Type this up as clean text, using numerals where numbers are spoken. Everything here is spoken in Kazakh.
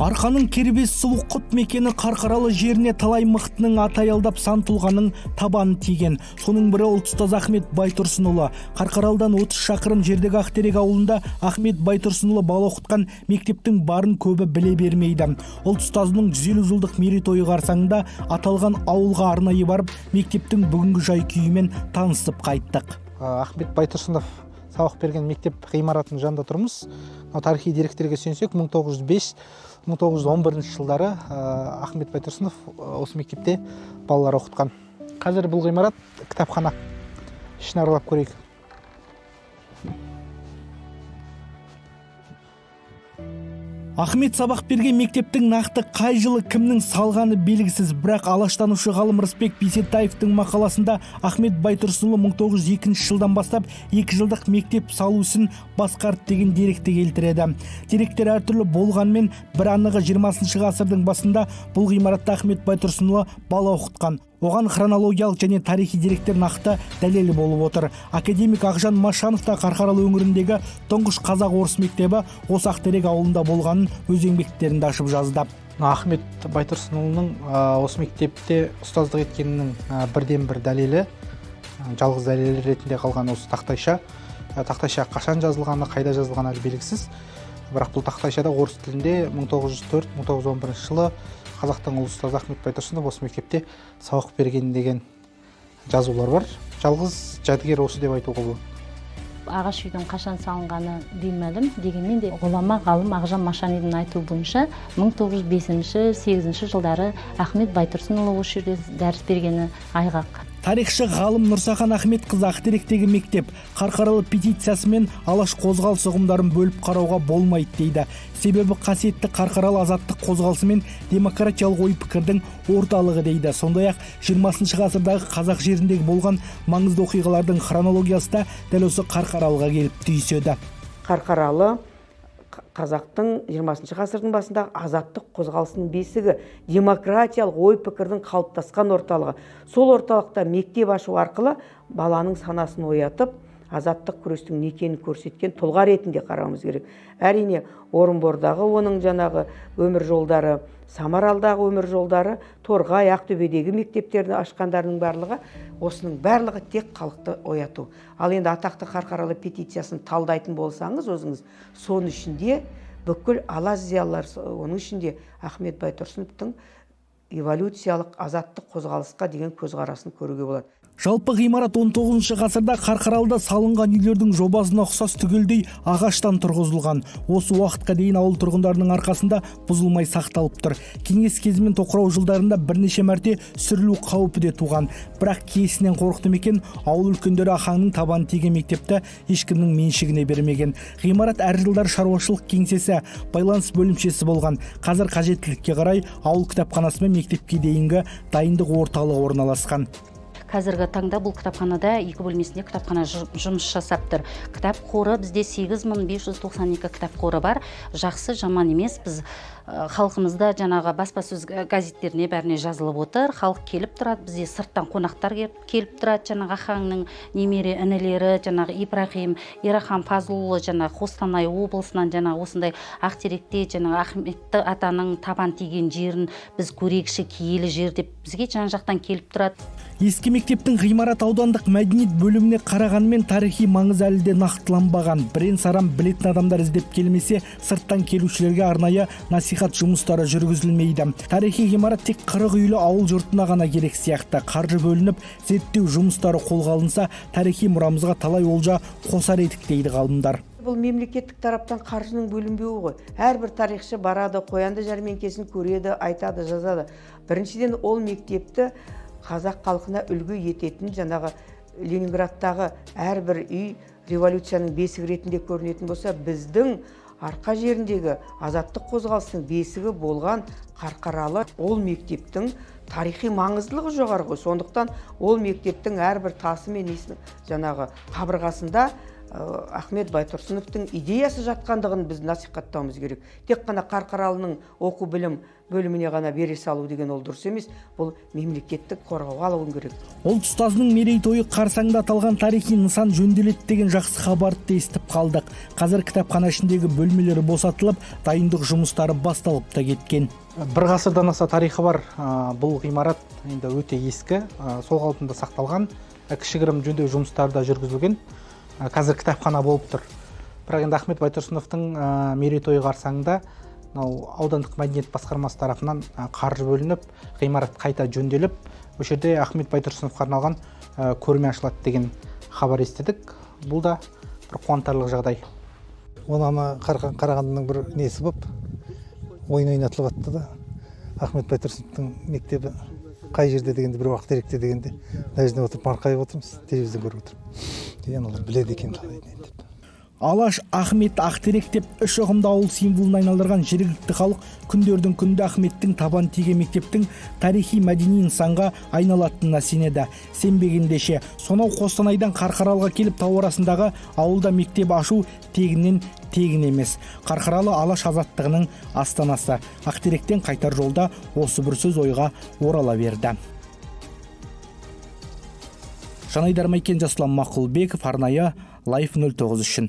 Арқаның кербез сұлу құт мекені Қарқаралы жеріне талай мықтының атаялдап сан тұлғаның табаны тиген. Соның бірі ұлтұстаз Ахмет Байтұрсынұлы. Қарқаралыдан 30 шақырым жердегі Ақтерек ауылында Ахмет Байтұрсынұлы бала оқытқан мектептің барын көбі біле бермейді. Ұлтұстазының 150 жылдық мерейтойы қарсаңында аталған ауылға арнайы барып, мектептің бүгінгі жай-күйімен танысып қайттық. Ахмет Байтұрсынов сабақ берген мектеп ғимаратының жанында тұрмыз. Тарихи деректерге сүйенсек, 1905-1911 жылдары Ахмет Байтұрсынов осы мектепте балалар оқытқан. Қазір бұл ғимарат кітапхана. Ішін аралап көрейік. Ахмет сабақ берген мектептің нақты қай жылы кімнің салғаны белгісіз, бірақ алаштанушы ғалым Рысбек Бисетаевтың мақаласында Ахмет Байтұрсынұлы 1902 жылдан бастап 2 жылдық мектеп салу ісін басқарды деген деректі келтіреді. Деректер әртүрлі болғанмен, бір анығы 20 ғасырдың басында бұл ғимаратта Ахмет Байтұрсынұлы бала оқытқан. Оған хронологиялық және тарихи деректер нақты дәлелі болып отыр. Академик Ақжан Машанов та Қарқаралы өңіріндегі тұңғыш қазақ-орыс мектебі осы Ақтерек ауылында болғанын өз еңбектерінде ашып жазды. Ахмет Байтұрсынұлының осы мектепте ұстаздық еткенінің бірден бір дәлелі, жалғыз дәлелі ретінде қалған осы тақтайша. Тақтайша қашан жазылғаны, қайда жазылғаны әлі белгісіз. Бірақ бұл тақтайшада орыс тілінде 1904-1911 жылы қазақтың ұлы ұстазы Ахмет Байтұрсынов осы мектепте сабақ берген деген жазулар бар. Жалғыз жәдігер осы деп айтуға болады. Ағаш үйдің қашан салынғаны беймәлім, дегенмен де ғұлама ғалым Ақжан Машанидың айтуы бойынша 1905-8 жылдары Ахмет Байтұрсынұлы осы жерде дәріс бергені айғақ. Тарихшы ғалым Нұрсахан Ахметқызы Ақтеректегі мектеп Қарқаралы петициясымен алаш қозғалыс ұғымдарын бөліп қарауға болмайды дейді. Себебі қасиетті Қарқаралы азаттық қозғалысы мен демократиялық ой пікірдің орталығы дейді. Сондай-ақ 20 ғасырдағы қазақ жеріндегі болған маңызды оқиғалардың хронологиясы да дәл осы Қарқаралыға келіп түйіседі. Қарқаралы қазақтың 20 ғасырдың басындағы азаттық қозғалысының бесігі, демократиялық ой пікірдің қалыптасқан орталығы. Сол орталықта мектеп ашу арқылы баланың санасын оятып, азаттық күрестің не екенін көрсеткен тұлға ретінде қарауымыз керек. Әрине, Орынбордағы оның жаңағы өмір жолдары, Самаралдағы өмір жолдары, Торғай, Ақтөбедегі мектептерді ашқандарының барлығы, осының барлығы тек халықты ояту. Ал енді атақты Қарқаралы петициясын талдайтын болсаңыз өзіңіз, соның ішінде бүкіл алаш зиялылар, оның ішінде Ахмет Байтұрсыновтың эволюциялық азаттық қозғалысқа деген көзқарасын көруге болады. Жалпы ғимарат 19 ғасырда Қарқаралыда салынған үйлердің жобасына ұқсас түгелдей ағаштан тұрғызылған. Осы уақытқа дейін ауыл тұрғындарының арқасында бұзылмай сақталып тұр. Кеңес кезі мен тоқырау жылдарында бірнеше мәрте сүрілу қаупі де туған. Бірақ киесінен қорықты мекен ауыл үлкендері ахаңның табаны тиген мектепті ешкімнің меншігіне бермеген. Ғимарат әр жылдар шаруашылық кеңсесі, байланыс бөлімшесі болған. Қазір қажеттілікке қарай ауыл кітапханасы мен мектепке дейінгі дайындық орталығы орналасқан. Қазіргі таңда бұл кітапханада 2 бөлмесінде кітапхана жұмыс жасап тұр. Кітап қоры бізде 8592 кітап қоры бар. Жақсы, жаман емес. Біз халқымызда жаңағы баспасөз газеттеріне бәріне жазылып отыр. Халық келіп тұрады, бізде сырттан қонақтар келіп тұрады. Жаңағы ахаңның немере інілері, жаңағы Ибрахим, Ерахан Фазлұлы, жаңағы Қостанай облысынан жаңағы осындай Ақтеректе жаңағы Ахметті атаның табан тиген жерін біз көрейікші, киелі жер деп бізге жан-жақтан келіп тұрады. Ескі мектептің ғимарат аудандық мәдениет бөліміне қарағанымен тарихи маңызы әлі де нақтыланбаған. Бірен-саран білетін адамдар іздеп келмесе, сырттан келушілерге арнайы насихат жұмыстары жүргізілмейді. Тарихи ғимарат тек 40 үйлі ауыл жұртына ғана керек сияқты. Қаржы бөлініп, зерттеу жұмыстары қолға алынса, тарихи мұрамызға талай олжа қосар едік дейді ғалымдар. Бұл мемлекеттік тараптан қаржының бөлінбеуі ғой. Әрбір тарихшы барады, қоянды жәрмеңкесін көреді, айтады, жазады. Біріншіден ол мектепті қазақ халқына үлгі ететін жаңағы Ленинградтағы әрбір үй революцияның бесігі ретінде көрінетін болса, біздің арқа жеріндегі азаттық қозғалыстың бесігі болған Қарқаралы ол мектептің тарихи маңыздылығы жоғары ғой. Сондықтан ол мектептің әрбір тасы мен жаңағы қабырғасында Ахмет Байтұрсыновтың идеясы жатқандығын біз насихаттауымыз керек. Тек қана Қарқаралының оқу білім бөліміне ғана бере салу деген ол дұрыс емес. Бұл мемлекеттік қорғауға алуын керек. Ұлт ұстазының мерейтойы қарсаңында аталған тарихи нысан жөнделеді деген жақсы хабарды естіп қалдық. Қазір кітапхана ішіндегі бөлмелері босатылып, дайындық жұмыстары басталып та кеткен. Бір ғасырдан аса тарихы бар бұл ғимарат енді өте ескі, сол қалпында сақталған. Кішігірім жөндеу жұмыстары да жүргізілген. Қазір кітапхана болып тұр. Бірақ енді Ахмет Байтұрсыновтың мерейтойы қарсаңында аудандық мәдениет басқармасы тарапынан қаржы бөлініп, ғимарат қайта жөнделіп, осы жерде Ахмет Байтұрсыновқа арналған көрме ашылады деген хабар естідік. Бұл да бір қуантарлық жағдай. Оны Қарағандының бір несі болып, ойын ойнатылып атты да. Ахмет Байтұрсыновтың мектебі қай жерде дегенде, бір уақыт еректе дегенде, мына отырып марқайып отырмыз, телевизордан көріп отырмыз. Деген олар біледі екен қалай деп. Алаш Ахмет Ақтерек деп үш ұғымды ауыл символын айналдырған жергілікті халық күндердің күнде Ахметтің табан тиген мектептің тарихи мәдени нысанға айналатынына сенеді. Сенбегендеше, сонау Қостанайдан Қарқаралыға келіп тау арасындағы ауылда мектеп ашу тегінен тегін емес. Қарқаралы алаш азаттығының астанасы. Ақтеректен қайтар жолда осы бір сөз ойға орала берді. Жанайдар Майкен, Жасұлан Мақұлбеков, арнайы Life 09 үшін.